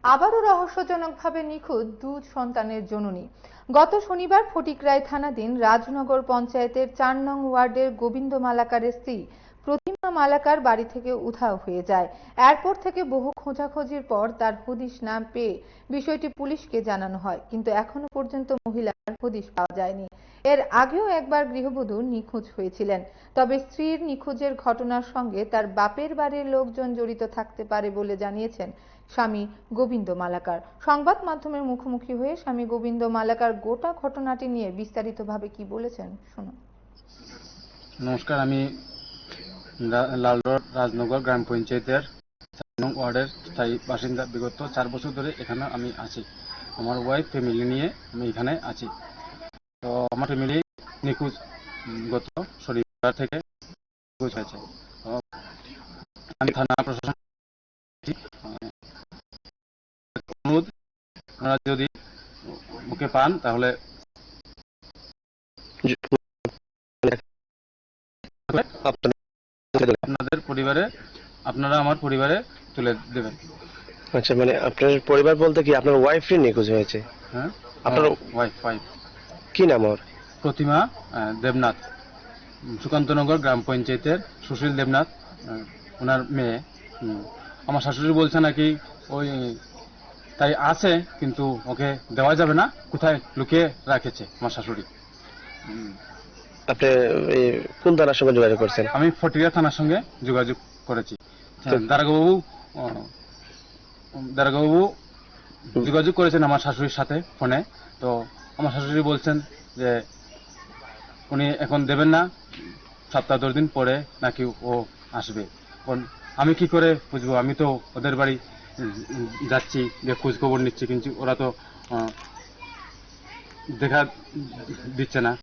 আবারও রহস্যজনকভাবে নিখোঁজ দুই সন্তানের জননী। গত শনিবার ফটিকরায় থানাধীন রাজনগর পঞ্চায়েতের ৪ নং ওয়ার্ডের গোবিন্দ মালাকারের স্ত্রী প্রতিমা মালাকার বাড়ি থেকে উধাও হয়ে যায়। এরপর থেকে বহু খোঁজাখুঁজির পর তার হদিশ না পেয়ে বিষয়টি পুলিশকে জানানো হয়, কিন্তু এখনো পর্যন্ত মহিলার হদিশ পাওয়া যায়নি। এর আগেও একবার গৃহবধূ নিখোঁজ হয়েছিলেন, তবে স্ত্রীর নিখোঁজের ঘটনার সঙ্গে তার বাপের বাড়ির লোকজন জড়িত থাকতে পারে বলে জানিয়েছেন স্বামী গোবিন্দ মালাকার। সংবাদ মাধ্যমের মুখোমুখি হয়ে স্বামী গোবিন্দ মালাকার গোটা ঘটনাটি নিয়ে বিস্তারিতভাবে কি বলেছেন শুনুন। নমস্কার, আমি লালরোড রাজনগর গ্রাম পঞ্চায়েতের ৪ নং ওয়ার্ডের স্থায়ী বাসিন্দা। বিগত ৪ বছর ধরে এখানে আমি আছি। আমার ওয়াইফ ফ্যামিলি নিয়ে আমি এখানে আছি। তো আমার ফ্যামিলি নিখোঁজ গত শনিবার থেকে নিখোঁজ হয়েছে। তো আমি থানা প্রশাসন অনুরোধ, আপনারা যদি ওকে পান তাহলে আপনাদের পরিবারে, আপনারা আমার পরিবারে তুলে দেবেন। আচ্ছা, মানে আপনার পরিবার বলতে কি আপনার ওয়াইফই নিখোঁজ হয়েছে? হ্যাঁ, আপনার ওয়াইফ কি নাম ওর? প্রতিমা দেবনাথ, সুকান্তনগর গ্রাম পঞ্চায়েতের সুশীল দেবনাথ ওনার মেয়ে। আমার শাশুড়ি বলছে নাকি ওই তাই আছে, কিন্তু ওকে দেওয়া যাবে না, কোথায় লুকিয়ে রাখেছে আমার শাশুড়ি। আপনি কোন থানার সঙ্গে যোগাযোগ করছেন? আমি ফটিয়া থানার সঙ্গে যোগাযোগ করেছি। দারোগাবাবু যোগাযোগ করেছেন আমার শাশুড়ির সাথে ফোনে। তো আমার শাশুড়ি বলছেন যে উনি এখন দেবেন না, সপ্তাহ 10 দিন পরে নাকি ও আসবে। আমি কি করে বুঝবো? আমি তো ওদের বাড়ি যাচ্ছি, যে খোঁজ খবর নিচ্ছি, কিন্তু ওরা তো দেখা দিচ্ছে না।